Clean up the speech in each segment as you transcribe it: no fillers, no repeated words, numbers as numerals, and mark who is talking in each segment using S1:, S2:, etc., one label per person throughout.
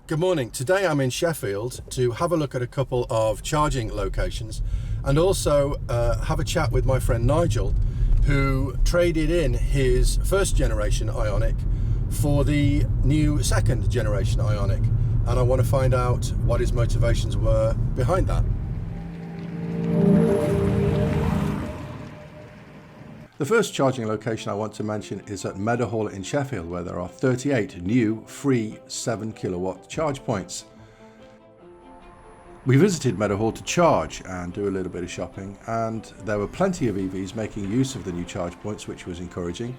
S1: Good morning. Today I'm in Sheffield to have a look at a couple of charging locations and also have a chat with my friend Nigel, who traded in his first generation Ioniq for the new second generation Ioniq, and I want to find out what his motivations were behind that. The first charging location I want to mention is at Meadowhall in Sheffield, where there are 38 new free 7 kilowatt charge points. We visited Meadowhall to charge and do a little bit of shopping, and there were plenty of EVs making use of the new charge points, which was encouraging.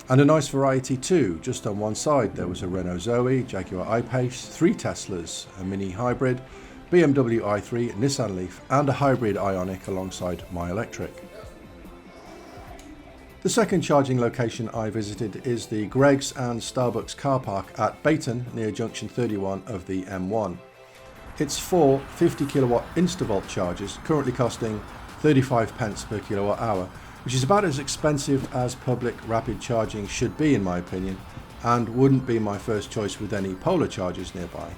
S1: And a nice variety too. Just on one side there was a Renault Zoe, Jaguar I-Pace, 3 Teslas, a Mini Hybrid, BMW i3, Nissan Leaf and a hybrid Ioniq alongside my electric. The second charging location I visited is the Greggs and Starbucks car park at Bayton near junction 31 of the M1. It's 4 50 kilowatt Instavolt chargers, currently costing 35 pence per kilowatt hour, which is about as expensive as public rapid charging should be in my opinion, and wouldn't be my first choice with any Polar chargers nearby.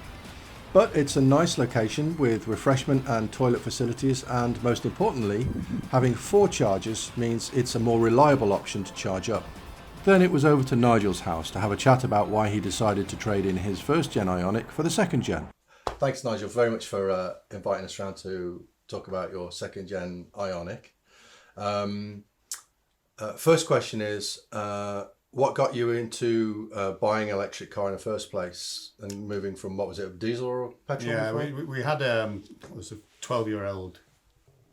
S1: But it's a nice location with refreshment and toilet facilities, and most importantly, having 4 chargers means it's a more reliable option to charge up. Then it was over to Nigel's house to have a chat about why he decided to trade in his first gen Ioniq for the second gen. Thanks Nigel very much for inviting us around to talk about your second gen Ioniq. First question is, what got you into buying an electric car in the first place and moving from, what was it, diesel or petrol?
S2: Yeah, we had it was a 12-year-old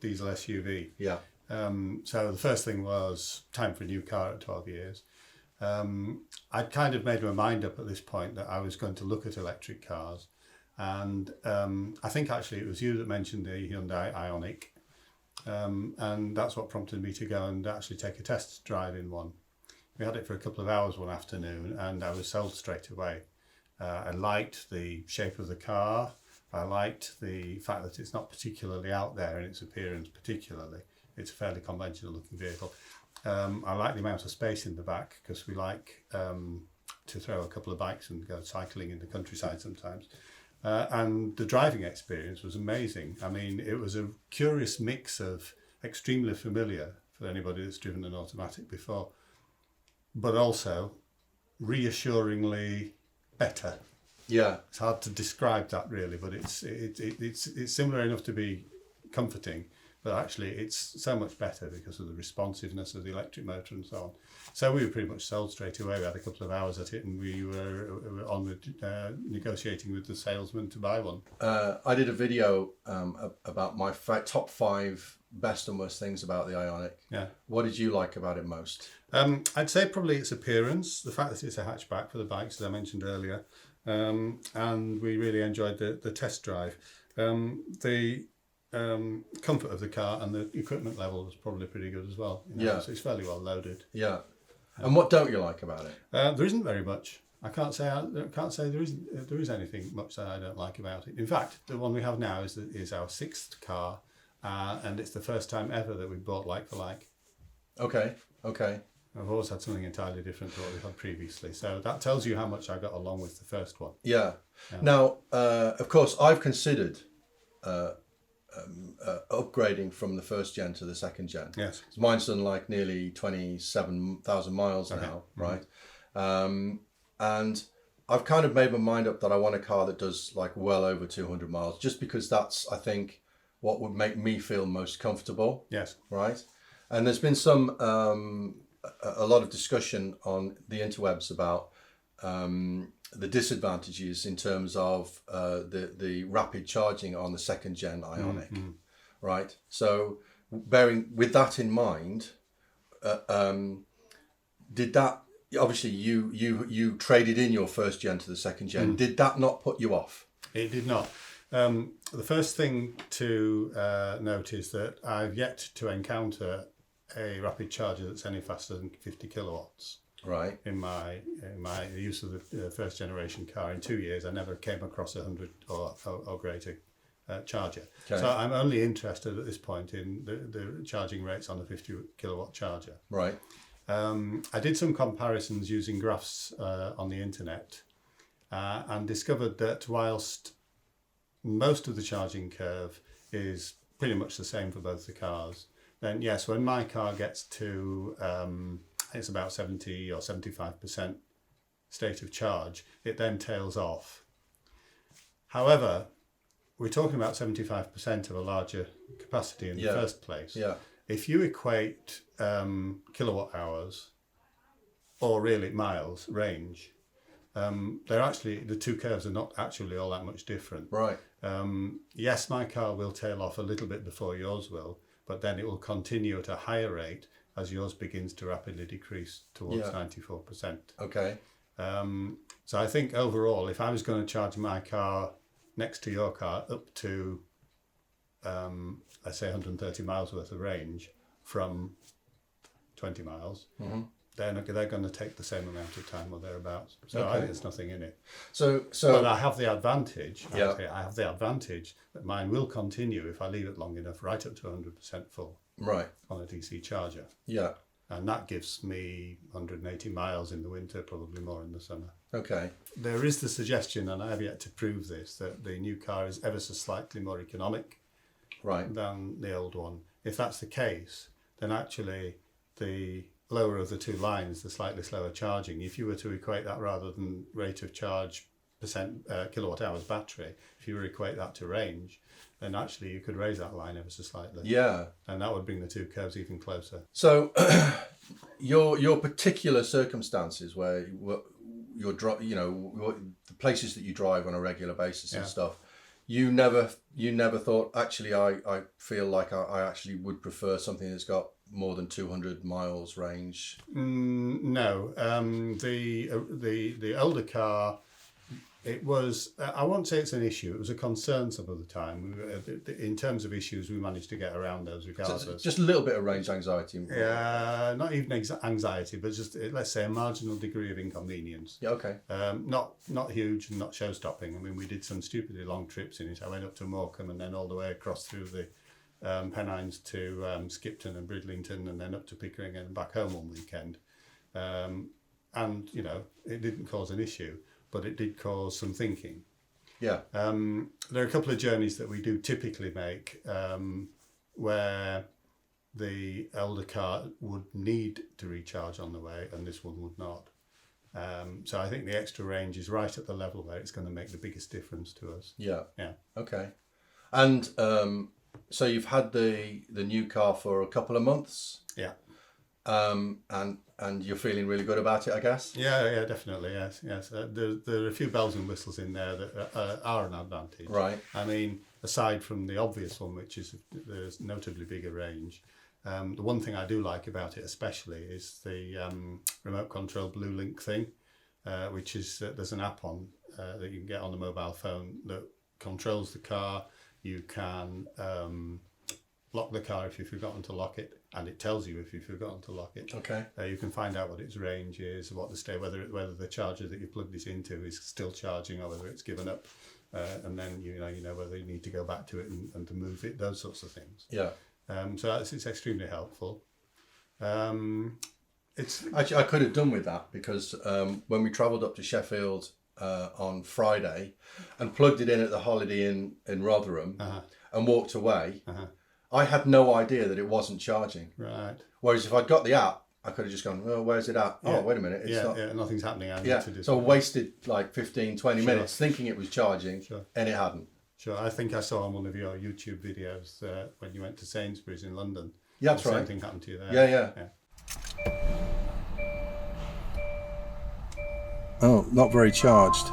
S2: diesel SUV.
S1: Yeah.
S2: So the first thing was time for a new car at 12 years. I'd kind of made my mind up at this point that I was going to look at electric cars, and I think actually it was you that mentioned the Hyundai Ioniq, and that's what prompted me to go and actually take a test drive in one. We had it for a couple of hours one afternoon and I was sold straight away. I liked the shape of the car. I liked the fact that it's not particularly out there in its appearance particularly. It's a fairly conventional looking vehicle. I like the amount of space in the back because we like to throw a couple of bikes and go cycling in the countryside sometimes. And the driving experience was amazing. I mean, it was a curious mix of extremely familiar for anybody that's driven an automatic before, but also reassuringly better.
S1: Yeah.
S2: It's hard to describe that really, but it's similar enough to be comforting, but actually it's so much better because of the responsiveness of the electric motor and so on. So we were pretty much sold straight away. We had a couple of hours at it and we were on the negotiating with the salesman to buy one.
S1: I did a video about my top 5 best and worst things about the Ioniq.
S2: Yeah.
S1: What did you like about it most?
S2: I'd say probably its appearance, the fact that it's a hatchback for the bikes, as I mentioned earlier, and we really enjoyed the test drive. The comfort of the car and the equipment level was probably pretty good as well. You know?
S1: Yeah.
S2: So it's fairly well loaded.
S1: Yeah. And what don't you like about it?
S2: There isn't very much. I can't say there is anything much that I don't like about it. In fact, the one we have now is our 6th car, and it's the first time ever that we bought like for like.
S1: Okay.
S2: I've always had something entirely different to what we had previously. So that tells you how much I got along with the first one.
S1: Yeah. Now, of course, I've considered upgrading from the first gen to the second gen.
S2: Yes.
S1: Mine's done like nearly 27,000 miles now, right? And I've kind of made my mind up that I want a car that does like well over 200 miles, just because that's, I think, what would make me feel most comfortable.
S2: Yes.
S1: Right. And there's been some a lot of discussion on the interwebs about the disadvantages in terms of the rapid charging on the second gen Ioniq, right? So bearing with that in mind, did that, obviously you traded in your first gen to the second gen, did that not put you off?
S2: It did not. The first thing to note is that I've yet to encounter a rapid charger that's any faster than 50 kilowatts.
S1: Right.
S2: In my use of the first generation car in 2 years, I never came across 100 or greater charger.
S1: Okay.
S2: So I'm only interested at this point in the charging rates on the 50 kilowatt charger.
S1: Right.
S2: I did some comparisons using graphs on the internet, and discovered that whilst most of the charging curve is pretty much the same for both the cars, then yes, when my car gets to it's about 70 or 75% state of charge, it then tails off. However, we're talking about 75% of a larger capacity in the first place.
S1: Yeah.
S2: If you equate kilowatt hours, or really miles range, they're actually, the two curves are not actually all that much different.
S1: Right.
S2: Yes, my car will tail off a little bit before yours will, but then it will continue at a higher rate as yours begins to rapidly decrease towards 94%.
S1: Okay.
S2: So I think overall, if I was going to charge my car next to your car up to, let's say 130 miles worth of range from 20 miles, then they're going to take the same amount of time or thereabouts. So I think there's nothing in it.
S1: So
S2: but I have the advantage.
S1: Yeah.
S2: I have the advantage that mine will continue if I leave it long enough, right up to 100% full.
S1: Right.
S2: On a DC charger.
S1: Yeah.
S2: And that gives me 180 miles in the winter, probably more in the summer.
S1: Okay.
S2: There is the suggestion, and I have yet to prove this, that the new car is ever so slightly more economic than the old one. If that's the case, then actually the lower of the two lines, the slightly slower charging, if you were to equate that rather than rate of charge percent kilowatt hours battery, if you were to equate that to range, then actually you could raise that line ever so slightly.
S1: Yeah.
S2: And that would bring the two curves even closer.
S1: So your particular circumstances where you're the places that you drive on a regular basis and stuff, you never thought, actually I feel like I actually would prefer something that's got more than 200 miles range?
S2: No. The older car, it was, I won't say it's an issue, it was a concern some of the time. In terms of issues, we managed to get around those regardless.
S1: So just a little bit of range anxiety.
S2: Yeah, not even anxiety, but just, let's say, a marginal degree of inconvenience.
S1: Yeah, okay.
S2: Not huge and not show-stopping. I mean, we did some stupidly long trips in it. I went up to Morecambe and then all the way across through the Pennines to Skipton and Bridlington and then up to Pickering and back home one weekend. And, you know, it didn't cause an issue, but it did cause some thinking.
S1: Yeah.
S2: There are a couple of journeys that we do typically make where the older car would need to recharge on the way and this one would not. So I think the extra range is right at the level where it's going to make the biggest difference to us.
S1: Yeah.
S2: Yeah.
S1: Okay. And so you've had the new car for a couple of months.
S2: Yeah.
S1: And you're feeling really good about it, I guess?
S2: Yeah, definitely, yes. There are a few bells and whistles in there that are an advantage.
S1: Right.
S2: I mean, aside from the obvious one, which is there's notably bigger range, the one thing I do like about it especially is the remote control Blue Link thing, which is there's an app on that you can get on the mobile phone that controls the car. You can lock the car if you've forgotten to lock it, and it tells you if you've forgotten to lock it.
S1: Okay.
S2: You can find out what its range is, what the state, whether the charger that you plugged it into is still charging or whether it's given up, and then you know whether you need to go back to it and to move it, those sorts of things.
S1: Yeah.
S2: So it's extremely helpful. It's
S1: actually I could have done with that because when we travelled up to Sheffield on Friday and plugged it in at the Holiday Inn in Rotherham and walked away. I had no idea that it wasn't charging.
S2: Right.
S1: Whereas if I'd got the app, I could have just gone, well, where's it at? Oh, wait a minute. It's not.
S2: Yeah, nothing's happening. I need to do
S1: so I
S2: something.
S1: wasted like 15, 20 minutes thinking it was charging and it hadn't.
S2: Sure. I think I saw on one of your YouTube videos when you went to Sainsbury's in London.
S1: Yeah, that's
S2: the
S1: right.
S2: Same thing happened to you there.
S1: Yeah. Oh, not very charged.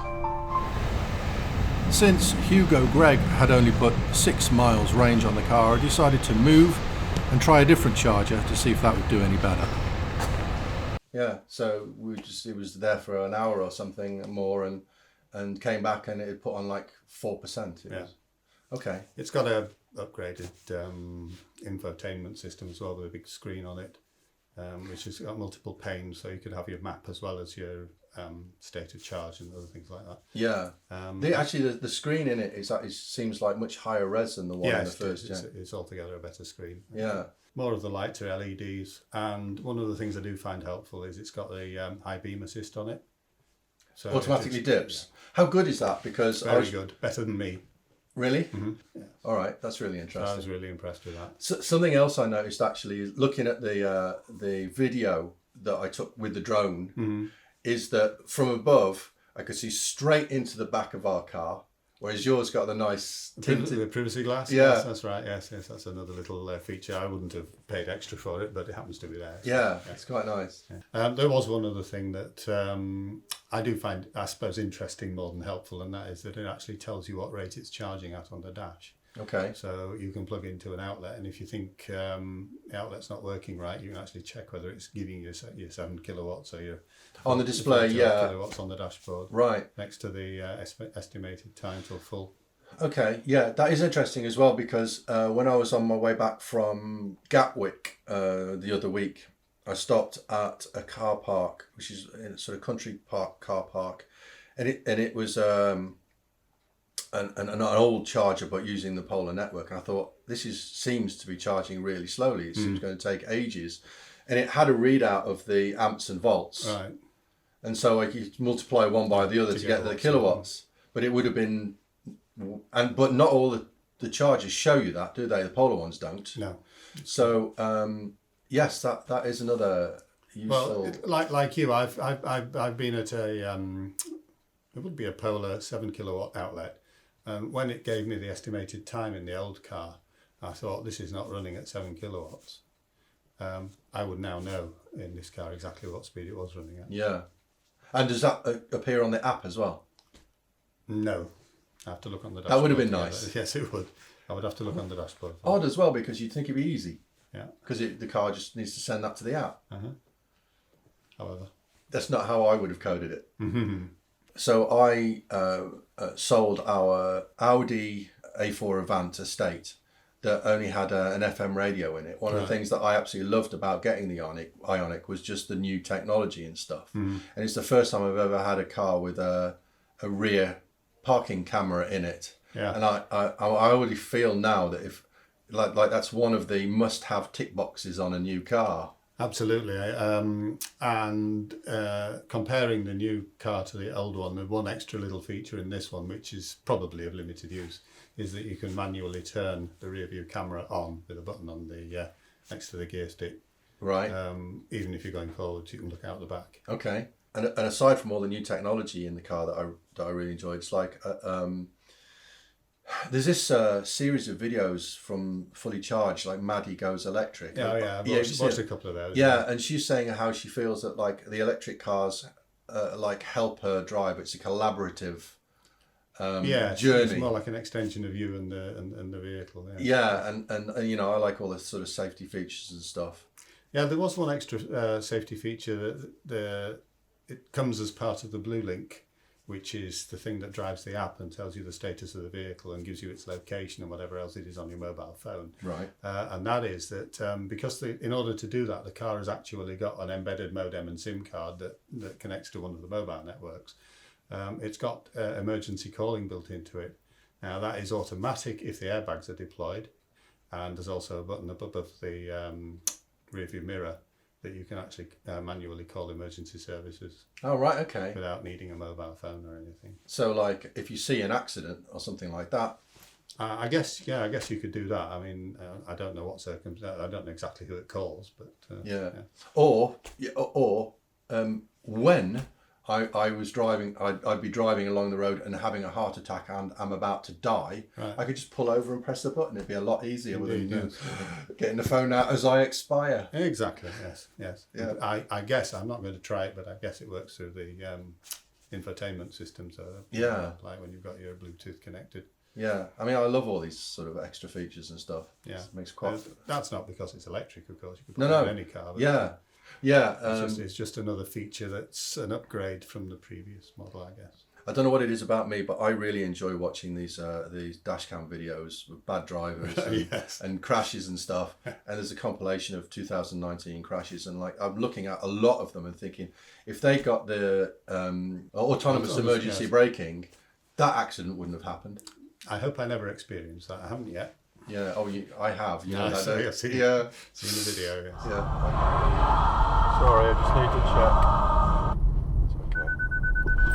S1: Since Hugo Gregg had only put 6 miles range on the car, I decided to move and try a different charger to see if that would do any better. Yeah, so it was there for an hour or something more and came back and it had put on like 4%. Okay.
S2: It's got a upgraded infotainment system as well with a big screen on it, which has got multiple panes, so you could have your map as well as your state of charge and other things like that.
S1: Yeah. The screen in it seems like much higher res than the one in the first gen.
S2: It's altogether a better screen.
S1: Yeah.
S2: More of the lights are LEDs, and one of the things I do find helpful is it's got the high beam assist on it. So
S1: automatically dips. How good is that? Because
S2: very good, better than me.
S1: Really?
S2: Mm-hmm. Yeah.
S1: All right, that's really
S2: So
S1: interesting.
S2: I was really impressed with that.
S1: So, something else I noticed actually is looking at the video that I took with the drone is that from above I could see straight into the back of our car, whereas yours got the nice tinted.
S2: The privacy glass.
S1: Yeah.
S2: Yes, that's right. Yes, that's another little feature. I wouldn't have paid extra for it, but it happens to be there. So,
S1: yeah, it's quite nice.
S2: Yeah. There was one other thing that I do find, I suppose, interesting more than helpful, and that is that it actually tells you what rate it's charging at on the dash.
S1: Okay.
S2: So you can plug into an outlet, and if you think the outlet's not working right, you can actually check whether it's giving you your 7 kilowatts or your
S1: on the display, yeah,
S2: kilowatts on the dashboard,
S1: right
S2: next to the estimated time till full.
S1: Okay, yeah, that is interesting as well, because when I was on my way back from Gatwick the other week, I stopped at a car park, which is in a sort of country park car park, and it was an old charger, but using the Polar network. And I thought, seems to be charging really slowly. It seems going to take ages, and it had a readout of the amps and volts,
S2: Right.
S1: and so I could multiply one by the other to get the kilowatts. But it would have been, but not all the chargers show you that, do they? The Polar ones don't.
S2: No.
S1: So yes, that is another useful.
S2: Well, like you, I've been at a it would be a Polar 7 kilowatt outlet, and when it gave me the estimated time in the old car, I thought, this is not running at 7 kilowatts. I would now know in this car exactly what speed it was running at.
S1: Yeah, and does that appear on the app as well?
S2: No, I have to look on the dashboard.
S1: That would have been nice.
S2: Yes, it would. I would have to look on the dashboard.
S1: Odd as well, because you'd think it'd be easy.
S2: Yeah.
S1: Because the car just needs to send that to the app.
S2: However,
S1: that's not how I would have coded it. So I sold our Audi A4 Avant estate that only had an FM radio in it. One of the things that I absolutely loved about getting the Ioniq was just the new technology and stuff. And it's the first time I've ever had a car with a rear parking camera in it.
S2: Yeah.
S1: And I already feel now that if like that's one of the must-have tick boxes on a new car.
S2: Absolutely. And comparing the new car to the old one, the one extra little feature in this one, which is probably of limited use, is that you can manually turn the rear view camera on with a button on the next to the gear stick.
S1: Right.
S2: Even if you're going forward, you can look out the back.
S1: Okay. And aside from all the new technology in the car that I really enjoyed, it's like there's this series of videos from Fully Charged, like Maddie Goes Electric.
S2: Oh yeah, I've watched a couple of those.
S1: Yeah, and she's saying how she feels that like the electric cars like help her drive. It's a collaborative journey.
S2: It's more like an extension of you and the vehicle.
S1: Yeah, and you know, I like all the sort of safety features and stuff.
S2: Yeah, there was one extra safety feature that it comes as part of the Blue Link, which is the thing that drives the app and tells you the status of the vehicle and gives you its location and whatever else it is on your mobile phone. Right. And that is that because in order to do that, the car has actually got an embedded modem and SIM card that connects to one of the mobile networks. It's got emergency calling built into it. Now that is automatic if the airbags are deployed, and there's also a button above the rear view mirror that you can actually manually call emergency services.
S1: Oh, right, okay.
S2: Without needing a mobile phone or anything.
S1: So, like, if you see an accident or something like that...
S2: I guess you could do that. I mean, I don't know what circumstance, I don't know exactly who it calls, but...
S1: yeah. Or when I was driving, I'd be driving along the road and having a heart attack and I'm about to die, right. I could just pull over and press the button. It'd be a lot easier than getting the phone out as I expire.
S2: Exactly, yes. Yeah. I guess, I'm not going to try it, but I guess it works through the infotainment system. So like when you've got your Bluetooth connected.
S1: Yeah, I mean, I love all these sort of extra features and stuff. Yeah. It makes quite...
S2: That's not because it's electric, of course. You could put it in any car.
S1: But yeah,
S2: it's just another feature that's an upgrade from the previous model, I guess.
S1: I don't know what it is about me, but I really enjoy watching these dashcam videos with bad drivers and crashes and stuff. And there's a compilation of 2019 crashes, and like I'm looking at a lot of them and thinking, if they got the autonomous emergency braking, that accident wouldn't have happened.
S2: I hope I never experienced that. I haven't yet.
S1: Yeah. Oh, I have. You know that.
S2: I've seen the video. Yes.
S1: Yeah. Sorry, I just need to check.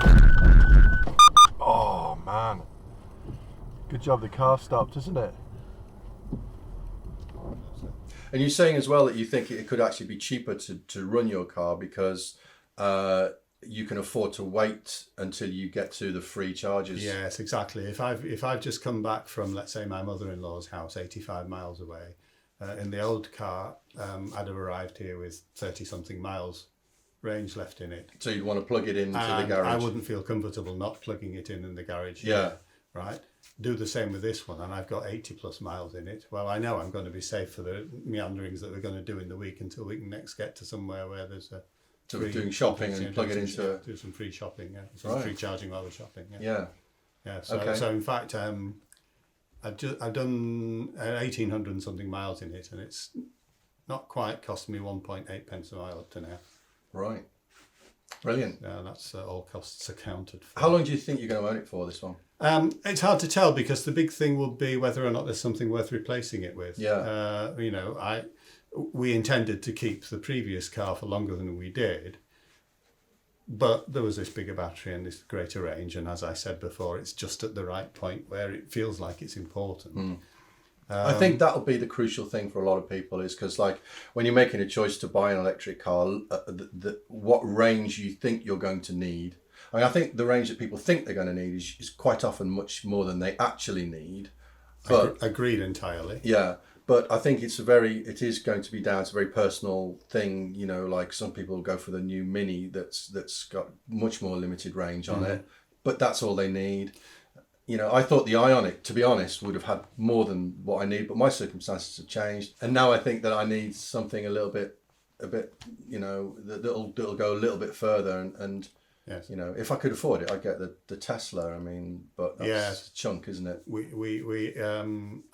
S1: It's okay. Good job the car stopped, isn't it? And you're saying as well that you think it could actually be cheaper to run your car because you can afford to wait until you get to the free charges.
S2: Yes, exactly. If I've just come back from, let's say, my mother-in-law's house, 85 miles away, in the old car, I'd have arrived here with 30-something miles range left in it.
S1: So you'd want to plug it into the garage.
S2: I wouldn't feel comfortable not plugging it in the garage.
S1: Yeah.
S2: Here, right. Do the same with this one, and I've got 80+ miles in it. Well, I know I'm going to be safe for the meanderings that we're going to do in the week until we can next get to somewhere where there's a
S1: doing shopping and plug it into
S2: do some free shopping, some free charging while we're shopping.
S1: Yeah.
S2: So in fact, I've done 1,800 and something miles in it, and it's not quite cost me 1.8 pence a mile up to now.
S1: Right. Brilliant.
S2: Yeah, that's all costs accounted for.
S1: How long do you think you're going to own it for, this one?
S2: It's hard to tell because the big thing will be whether or not there's something worth replacing it with.
S1: Yeah.
S2: We intended to keep the previous car for longer than we did, but there was this bigger battery and this greater range, and as I said before, it's just at the right point where it feels like it's important.
S1: I think that'll be the crucial thing for a lot of people, is because, like, when you're making a choice to buy an electric car, what range you think you're going to need. I mean, I think the range that people think they're going to need is quite often much more than they actually need. But
S2: agreed entirely.
S1: Yeah, but I think it is going to be down to a very personal thing. You know, like some people go for the new Mini that's got much more limited range on it, but that's all they need. You know, I thought the Ioniq, to be honest, would have had more than what I need, but my circumstances have changed, and now I think that I need something a bit, you know, that'll go a little bit further. And
S2: yes.
S1: You know, if I could afford it, I'd get the Tesla. I mean, but that's a chunk, isn't it?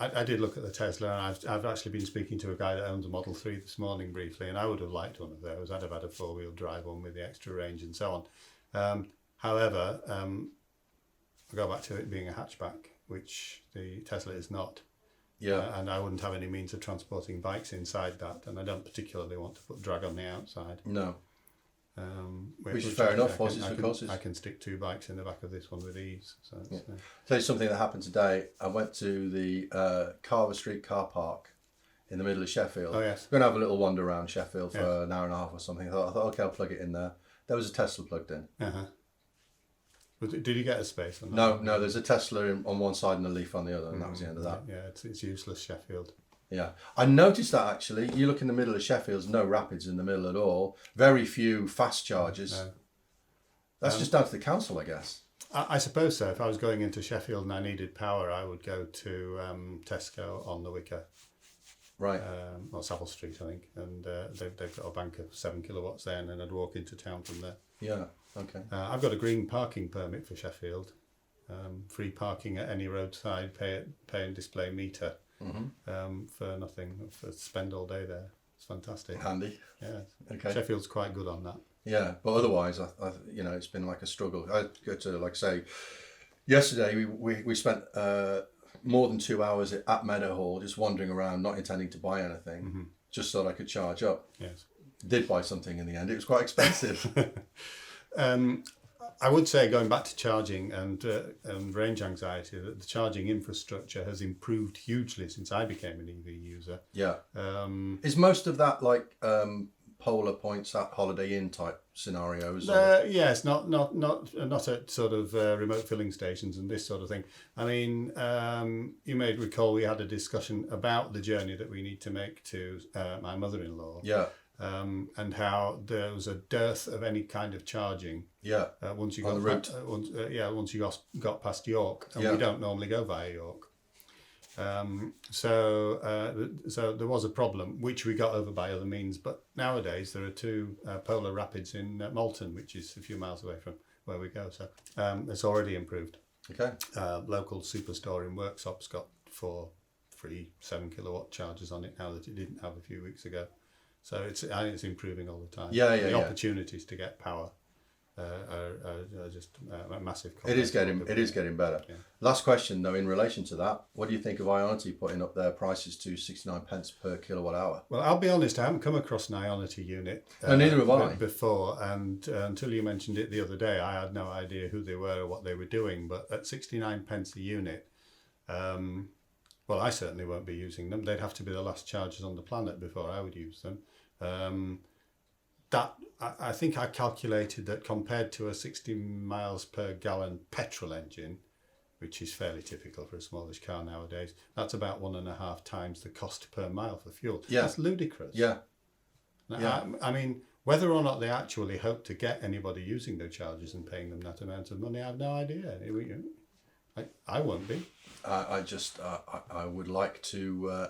S2: I did look at the Tesla, and I've actually been speaking to a guy that owns a Model 3 this morning briefly, and I would have liked one of those. I'd have had a 4-wheel drive one with the extra range and so on. However, I go back to it being a hatchback, which the Tesla is not.
S1: Yeah.
S2: And I wouldn't have any means of transporting bikes inside that, and I don't particularly want to put drag on the outside.
S1: No. Which is
S2: I
S1: fair enough. Horses for courses.
S2: I can stick 2 bikes in the back of this one with ease. So
S1: yeah. Tell you something that happened today. I went to the Carver Street car park in the middle of Sheffield.
S2: Oh yes.
S1: We're going to have a little wander around Sheffield for an hour and a half or something. I thought, okay, I'll plug it in there. There was a Tesla plugged in.
S2: Did you get a space on
S1: that? No. There's a Tesla on one side and a Leaf on the other, and that was the end of that.
S2: Yeah, it's useless, Sheffield.
S1: Yeah, I noticed that actually. You look in the middle of Sheffield, there's no rapids in the middle at all. Very few fast chargers. No. That's just down to the council, I guess.
S2: I suppose so. If I was going into Sheffield and I needed power, I would go to Tesco on the Wicker.
S1: Right.
S2: Or Savile Street, I think. And they've got a bank of 7 kilowatts there, and then I'd walk into town from there.
S1: Yeah, okay.
S2: I've got a green parking permit for Sheffield. Free parking at any roadside, pay and display meter. For nothing, for spend all day there. It's fantastic.
S1: Handy.
S2: Yeah.
S1: Okay.
S2: Sheffield's quite good on that.
S1: Yeah, but otherwise, I it's been like a struggle. I go to, like, say, yesterday we spent more than 2 hours at Meadowhall just wandering around, not intending to buy anything, just so that I could charge up.
S2: Yes.
S1: Did buy something in the end. It was quite expensive.
S2: I would say, going back to charging and range anxiety, that the charging infrastructure has improved hugely since I became an EV user.
S1: Yeah. Is most of that like Polar Points at Holiday Inn type scenarios?
S2: Yes, not at sort of remote filling stations and this sort of thing. I mean, you may recall we had a discussion about the journey that we need to make to my mother-in-law.
S1: Yeah.
S2: And how there was a dearth of any kind of charging.
S1: Yeah.
S2: Once you
S1: on
S2: got
S1: the route.
S2: Once you got past York, and we don't normally go via York. So there was a problem, which we got over by other means. But nowadays there are 2 polar rapids in Malton, which is a few miles away from where we go. So it's already improved.
S1: Okay.
S2: Local superstore in Worksop's got 4 free 7 kilowatt chargers on it now that it didn't have a few weeks ago. So I think it's improving all the time. The opportunities to get power are just a massive.
S1: It is getting better. Yeah. Last question though, in relation to that, what do you think of Ionity putting up their prices to 69 pence per kilowatt hour?
S2: Well, I'll be honest, I haven't come across an Ionity unit.
S1: Neither have I.
S2: Before, and until you mentioned it the other day, I had no idea who they were or what they were doing. But at 69 pence a unit, Well, I certainly won't be using them. They'd have to be the last chargers on the planet before I would use them. I think I calculated that compared to a 60 miles per gallon petrol engine, which is fairly typical for a smallish car nowadays, that's about 1.5 times the cost per mile for fuel.
S1: Yeah.
S2: That's ludicrous.
S1: Yeah.
S2: Now, I mean, whether or not they actually hope to get anybody using their chargers and paying them that amount of money, I have no idea. I won't be.
S1: I would like to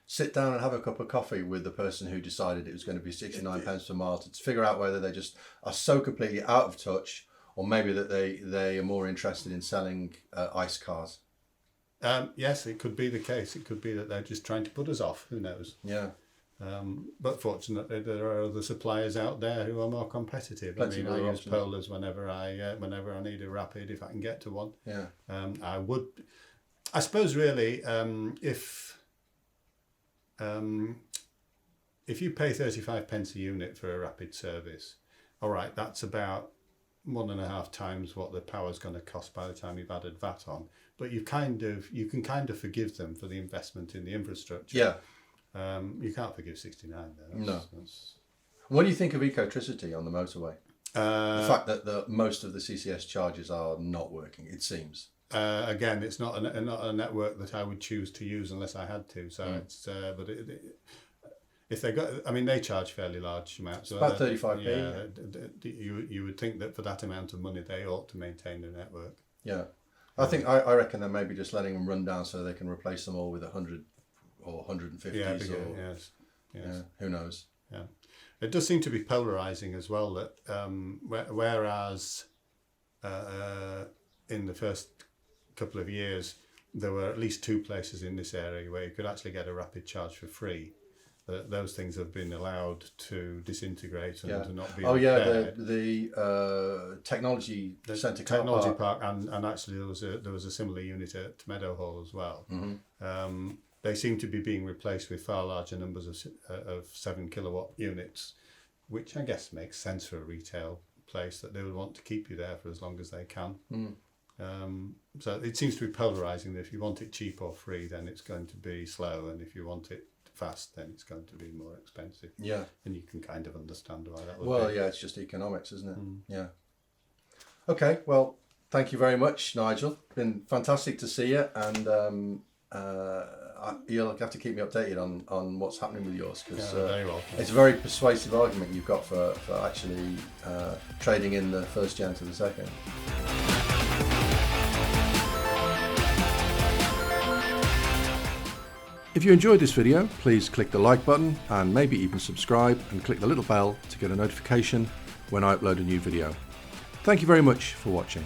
S1: sit down and have a cup of coffee with the person who decided it was going to be 69 pence per mile to figure out whether they just are so completely out of touch, or maybe that they are more interested in selling ICE cars.
S2: Yes, it could be the case. It could be that they're just trying to put us off. Who knows?
S1: Yeah.
S2: But fortunately, there are other suppliers out there who are more competitive. I use Polars whenever I need a rapid, if I can get to one.
S1: Yeah.
S2: I suppose really, if you pay 35 pence a unit for a rapid service, all right, that's about 1.5 times what the power's going to cost by the time you've added VAT on. But you can kind of forgive them for the investment in the infrastructure.
S1: Yeah.
S2: You can't forgive 69 though.
S1: No. What do you think of ecotricity on the motorway? The fact that most of the CCS charges are not working, it seems.
S2: Again, it's not a network that I would choose to use unless I had to. So if they they charge fairly large amounts.
S1: It's about 35p.
S2: Yeah, you would think that for that amount of money they ought to maintain the network.
S1: Yeah, I reckon they're maybe just letting them run down so they can replace them all with 100 or 150s.
S2: Yes.
S1: Yeah, who knows?
S2: Yeah, it does seem to be polarizing as well. That whereas in the first couple of years there were at least 2 places in this area where you could actually get a rapid charge for free. Those things have been allowed to disintegrate and to not be repaired.
S1: The technology centre
S2: technology park, and actually there was a similar unit at Meadowhall as well.
S1: Mm-hmm.
S2: They seem to be being replaced with far larger numbers of 7 kilowatt units, which I guess makes sense for a retail place, that they would want to keep you there for as long as they can. So it seems to be polarising that if you want it cheap or free, then it's going to be slow, and if you want it fast, then it's going to be more expensive.
S1: Yeah.
S2: And you can kind of understand why that would be.
S1: Well, yeah, it's just economics, isn't it? Yeah. Okay, well, thank you very much, Nigel. Been fantastic to see you, and you'll have to keep me updated on what's happening with yours, because it's a very persuasive argument you've got for actually trading in the first gen to the second. If you enjoyed this video, please click the like button and maybe even subscribe, and click the little bell to get a notification when I upload a new video. Thank you very much for watching.